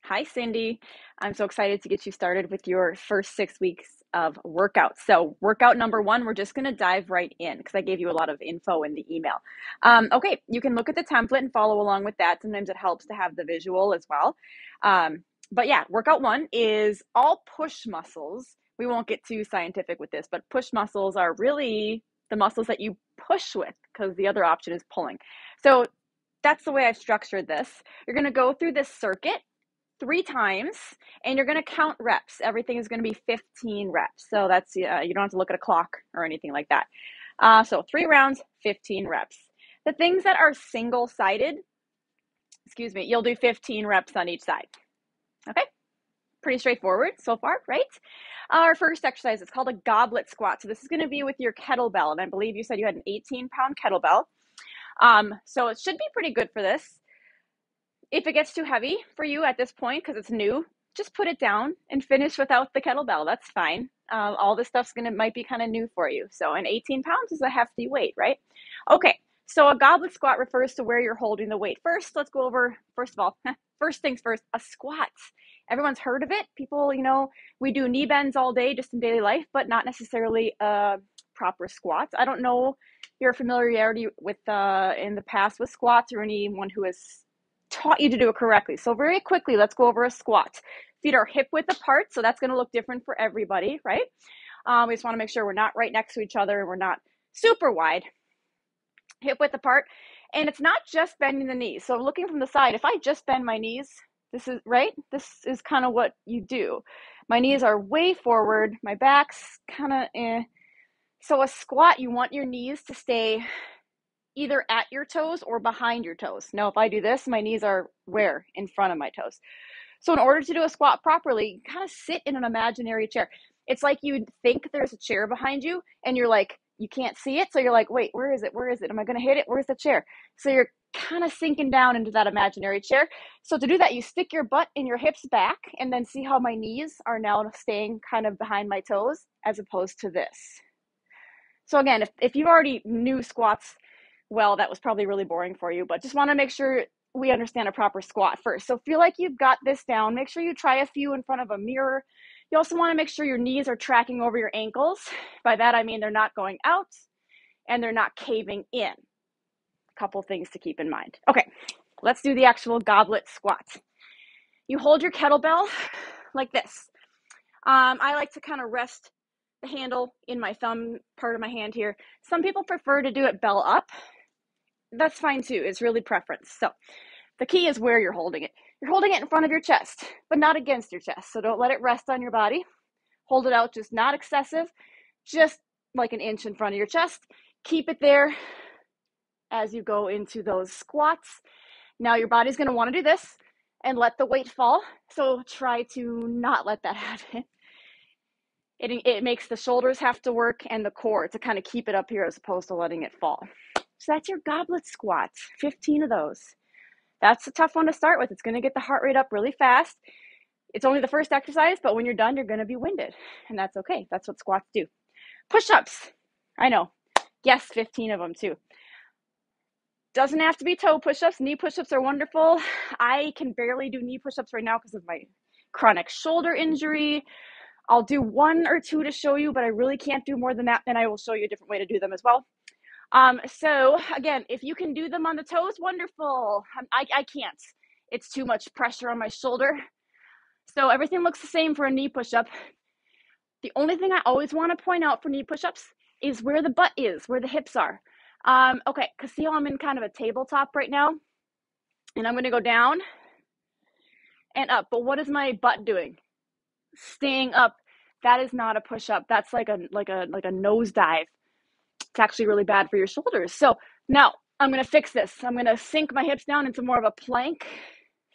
Hi, Cindy. I'm so excited to get you started with your first 6 weeks of workouts. So, workout number one, we're just going to dive right in because I gave you a lot of info in the email. Okay, you can look at the template and follow along with that. Sometimes it helps to have the visual as well. But yeah, workout one is all push muscles. We won't get too scientific with this, but push muscles are really the muscles that you push with because the other option is pulling. So, that's the way I've structured this. You're going to go through this circuit 3 times and you're going to count reps. Everything is going to be 15 reps. So that's, you don't have to look at a clock or anything like that. So 3 rounds, 15 reps. The things that are single-sided, you'll do 15 reps on each side. Okay? Pretty straightforward so far, right? Our first exercise is called a goblet squat. So this is going to be with your kettlebell. And I believe you said you had an 18-pound kettlebell. So it should be pretty good for this. If it gets too heavy for you at this point, because it's new, just put it down and finish without the kettlebell. That's fine. All this stuff's might be kind of new for you. So, and 18 pounds is a hefty weight, right? Okay, so a goblet squat refers to where you're holding the weight. First, let's go over, first of all, first things first, a squat. Everyone's heard of it. People, we do knee bends all day just in daily life, but not necessarily proper squats. I don't know your familiarity with in the past with squats or anyone who has taught you to do it correctly. So very quickly, let's go over a squat. Feet are hip width apart, so that's going to look different for everybody, right? We just want to make sure we're not right next to each other and we're not super wide. Hip width apart, and it's not just bending the knees. So looking from the side, if I just bend my knees, this is right. This is kind of what you do. My knees are way forward. My back's kind of So a squat, you want your knees to stay either at your toes or behind your toes. Now, if I do this, my knees are where? In front of my toes. So in order to do a squat properly, kind of sit in an imaginary chair. It's like you think there's a chair behind you and you're like, you can't see it. So you're like, wait, where is it? Where is it? Am I going to hit it? Where's the chair? So you're kind of sinking down into that imaginary chair. So to do that, you stick your butt and your hips back and then see how my knees are now staying kind of behind my toes as opposed to this. So again, if you already knew squats, well, that was probably really boring for you, but just want to make sure we understand a proper squat first. So feel like you've got this down. Make sure you try a few in front of a mirror. You also want to make sure your knees are tracking over your ankles. By that, I mean they're not going out and they're not caving in. A couple things to keep in mind. Okay, let's do the actual goblet squat. You hold your kettlebell like this. I like to kind of rest the handle in my thumb part of my hand here. Some people prefer to do it bell up. That's fine too. It's really preference. So the key is where you're holding it. You're holding it in front of your chest, but not against your chest. So don't let it rest on your body. Hold it out, just not excessive, just like an inch in front of your chest. Keep it there as you go into those squats. Now your body's going to want to do this and let the weight fall. So try to not let that happen. It makes the shoulders have to work and the core to kind of keep it up here as opposed to letting it fall. So that's your goblet squat, 15 of those. That's a tough one to start with. It's going to get the heart rate up really fast. It's only the first exercise, but when you're done, you're going to be winded. And that's okay. That's what squats do. Push-ups. I know. Yes, 15 of them too. Doesn't have to be toe push-ups. Knee push-ups are wonderful. I can barely do knee push-ups right now because of my chronic shoulder injury. I'll do 1 or 2 to show you, but I really can't do more than that. Then I will show you a different way to do them as well. So again, if you can do them on the toes, wonderful. I can't. It's too much pressure on my shoulder. So everything looks the same for a knee push-up. The only thing I always want to point out for knee push-ups is where the butt is, where the hips are. Okay, because see how I'm in kind of a tabletop right now? And I'm going to go down and up. But what is my butt doing? Staying up. That is not a push-up. That's like a nosedive. It's actually really bad for your shoulders. So now I'm going to fix this. I'm going to sink my hips down into more of a plank.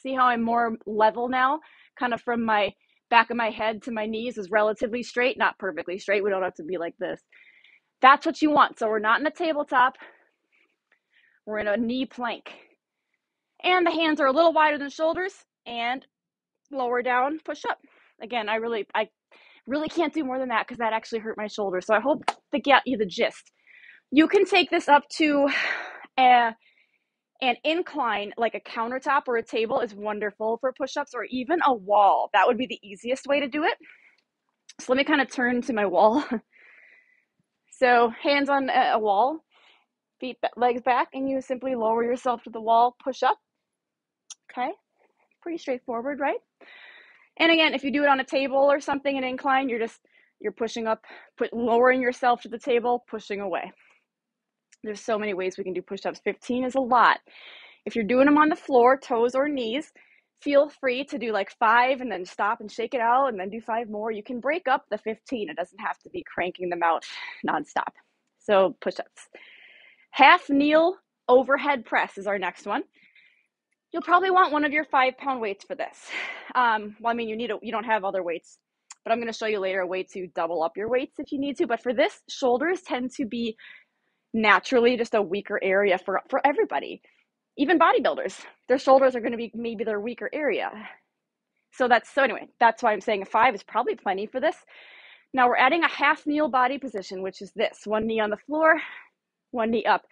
See how I'm more level now? Kind of from my back of my head to my knees is relatively straight, not perfectly straight. We don't have to be like this. That's what you want. So we're not in a tabletop. We're in a knee plank. And the hands are a little wider than the shoulders and lower down, push up. Again, I really can't do more than that because that actually hurt my shoulder. So I hope to get you the gist. You can take this up to And incline, like a countertop or a table, is wonderful for push-ups, or even a wall. That would be the easiest way to do it. So let me kind of turn to my wall. So hands on a wall, feet, legs back, and you simply lower yourself to the wall, push up. Okay, pretty straightforward, right? And again, if you do it on a table or something, an incline, you're pushing up, lowering yourself to the table, pushing away. There's so many ways we can do push-ups. 15 is a lot. If you're doing them on the floor, toes or knees, feel free to do like 5 and then stop and shake it out and then do 5 more. You can break up the 15. It doesn't have to be cranking them out nonstop. So push-ups. Half kneel overhead press is our next one. You'll probably want one of your 5-pound weights for this. Well, I mean, you don't have other weights, but I'm going to show you later a way to double up your weights if you need to. But for this, shoulders tend to be naturally just a weaker area for everybody. Even bodybuilders, their shoulders are going to be maybe their weaker area. So anyway, that's why I'm saying a 5 is probably plenty for this. Now we're adding a half kneel body position, which is this: one knee on the floor, one knee up.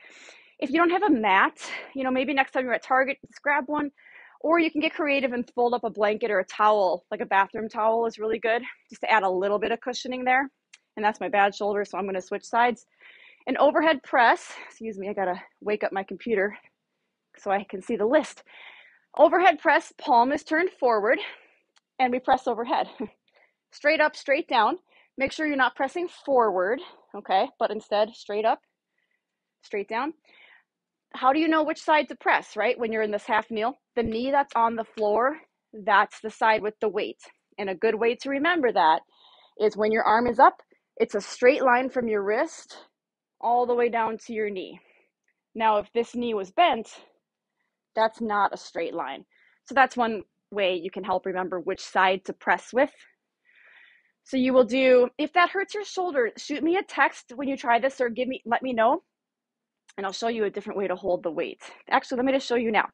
If you don't have a mat, maybe next time you're at Target, just grab one, or you can get creative and fold up a blanket or a towel, like a bathroom towel is really good, just to add a little bit of cushioning there. And that's my bad shoulder, so I'm going to switch sides. An overhead press, excuse me, I got to wake up my computer so I can see the list. Overhead press, palm is turned forward, and we press overhead. Straight up, straight down. Make sure you're not pressing forward, okay, but instead straight up, straight down. How do you know which side to press, right? When you're in this half kneel, the knee that's on the floor, that's the side with the weight. And a good way to remember that is when your arm is up, it's a straight line from your wrist all the way down to your knee. Now, if this knee was bent, that's not a straight line. So that's one way you can help remember which side to press with. So you will do, if that hurts your shoulder, shoot me a text when you try this, or let me know, and I'll show you a different way to hold the weight. Actually, let me just show you now.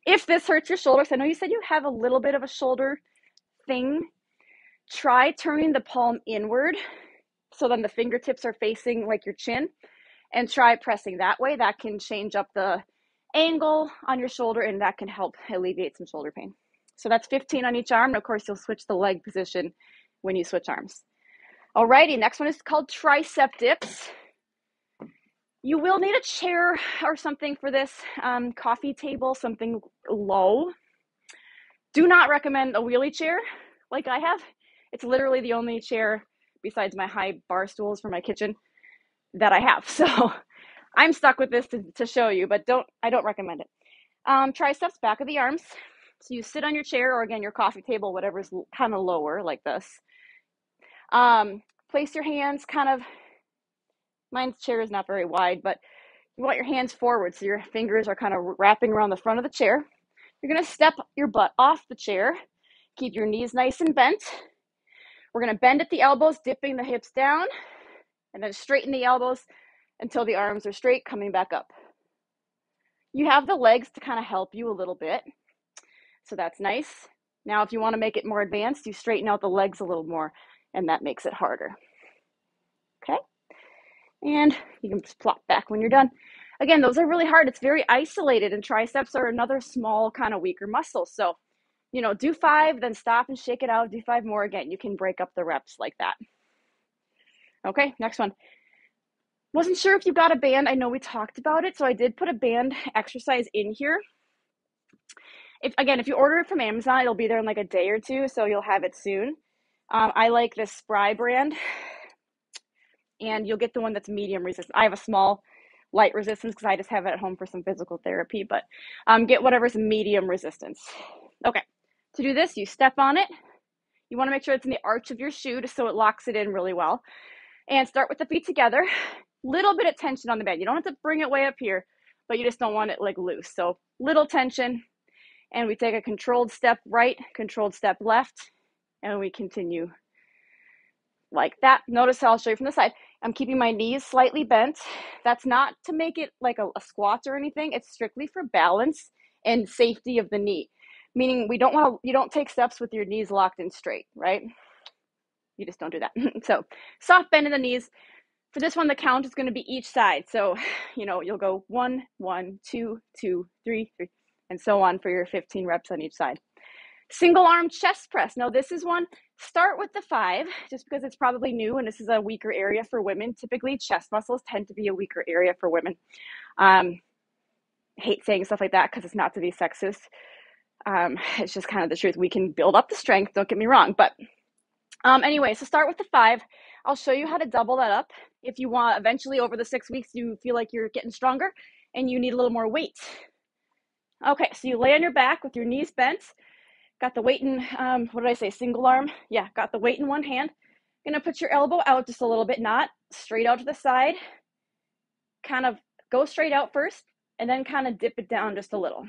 If this hurts your shoulders, I know you said you have a little bit of a shoulder thing, try turning the palm inward so then the fingertips are facing like your chin, and try pressing that way. That can change up the angle on your shoulder, and that can help alleviate some shoulder pain. So that's 15 on each arm. And of course, you'll switch the leg position when you switch arms. Alrighty, next one is called Tricep Dips. You will need a chair or something for this, coffee table, something low. Do not recommend a wheelie chair like I have. It's literally the only chair besides my high bar stools for my kitchen that I have. So I'm stuck with this to show you, but I don't recommend it. Triceps, back of the arms. So you sit on your chair, or again, your coffee table, whatever's kind of lower like this. Place your hands kind of, mine's chair is not very wide, but you want your hands forward so your fingers are kind of wrapping around the front of the chair. You're going to step your butt off the chair. Keep your knees nice and bent. We're going to bend at the elbows, dipping the hips down, and then straighten the elbows until the arms are straight, coming back up. You have the legs to kind of help you a little bit, so that's nice. Now, if you want to make it more advanced, you straighten out the legs a little more, and that makes it harder. Okay? And you can just plop back when you're done. Again, those are really hard. It's very isolated, and triceps are another small, kind of weaker muscle. So, do 5, then stop and shake it out. Do 5 more. Again, you can break up the reps like that. Okay, next one. Wasn't sure if you got a band. I know we talked about it, so I did put a band exercise in here. If you order it from Amazon, it'll be there in like a day or two, so you'll have it soon. I like this Spry brand, and you'll get the one that's medium resistance. I have a small light resistance because I just have it at home for some physical therapy, but get whatever's medium resistance. Okay, to do this, you step on it. You want to make sure it's in the arch of your shoe just so it locks it in really well. And start with the feet together. Little bit of tension on the band. You don't have to bring it way up here, but you just don't want it like loose. So little tension, and we take a controlled step right, controlled step left, and we continue like that. Notice how I'll show you from the side. I'm keeping my knees slightly bent. That's not to make it like a squat or anything. It's strictly for balance and safety of the knee. Meaning you don't take steps with your knees locked in straight, right? You just don't do that. So soft bend in the knees. For this one, the count is going to be each side. So, you'll go 1, 1, 2, 2, 3, 3, and so on for your 15 reps on each side. Single arm chest press. Now this is one, start with the 5, just because it's probably new and this is a weaker area for women. Typically chest muscles tend to be a weaker area for women. Hate saying stuff like that because it's not to be sexist. It's just kind of the truth. We can build up the strength, don't get me wrong. But anyway, so start with the 5. I'll show you how to double that up. If you want, eventually over the 6 weeks, you feel like you're getting stronger and you need a little more weight. Okay, so you lay on your back with your knees bent. Got the weight in, what did I say, single arm? Yeah, got the weight in one hand. Gonna put your elbow out just a little bit, not straight out to the side. Kind of go straight out first, and then kind of dip it down just a little.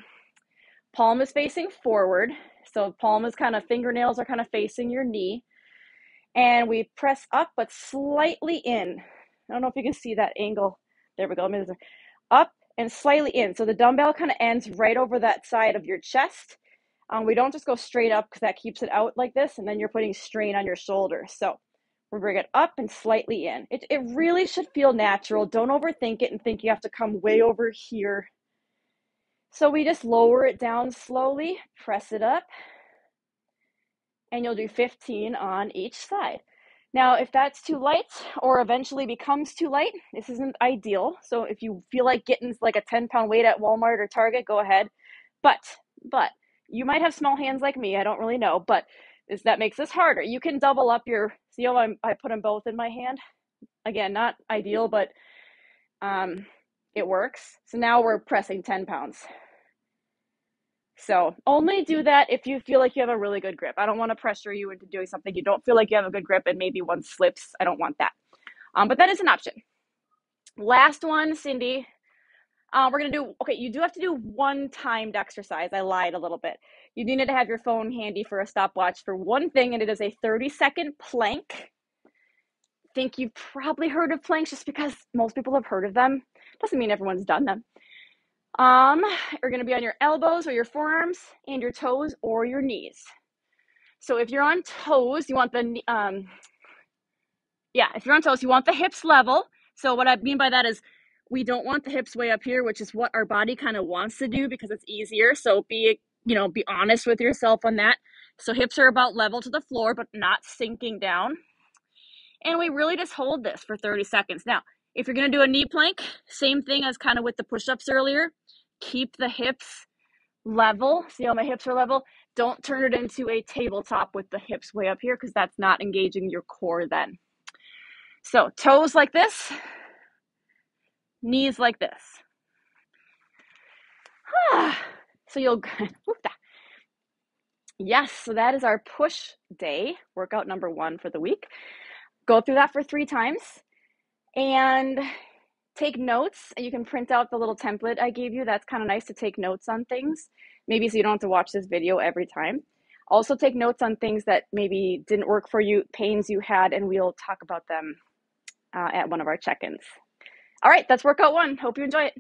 Palm is facing forward, so palm is kind of, fingernails are kind of facing your knee. And we press up, but slightly in. I don't know if you can see that angle. There we go. Up and slightly in. So the dumbbell kind of ends right over that side of your chest. We don't just go straight up because that keeps it out like this, and then you're putting strain on your shoulders. So we bring it up and slightly in. It really should feel natural. Don't overthink it and think you have to come way over here. So we just lower it down slowly, press it up, and you'll do 15 on each side. Now, if that's too light or eventually becomes too light, this isn't ideal. So if you feel like getting like a 10-pound weight at Walmart or Target, go ahead. But you might have small hands like me. I don't really know, but that makes this harder. You can double up your, see how I put them both in my hand? Again, not ideal, but it works. So now we're pressing 10 pounds. So only do that if you feel like you have a really good grip. I don't want to pressure you into doing something you don't feel like you have a good grip and maybe one slips. I don't want that. But that is an option. Last one, Cindy. We're going to do, okay, you do have to do one timed exercise. I lied a little bit. You needed to have your phone handy for a stopwatch for one thing, and it is a 30-second plank. I think you've probably heard of planks just because most people have heard of them. Doesn't mean everyone's done them. You're going to be on your elbows or your forearms and your toes or your knees. So if you're on toes, you want the, if you're on toes, you want the hips level. So what I mean by that is we don't want the hips way up here, which is what our body kind of wants to do because it's easier. So be honest with yourself on that. So hips are about level to the floor, but not sinking down. And we really just hold this for 30 seconds. Now, if you're going to do a knee plank, same thing as kind of with the push-ups earlier. Keep the hips level. See how my hips are level? Don't turn it into a tabletop with the hips way up here because that's not engaging your core then. So toes like this, knees like this. So you'll, yes, so that is our push day, workout number 1 for the week. Go through that for 3 times and take notes. You can print out the little template I gave you. That's kind of nice to take notes on things, maybe so you don't have to watch this video every time. Also take notes on things that maybe didn't work for you, pains you had, and we'll talk about them at one of our check-ins. All right, that's workout 1. Hope you enjoy it.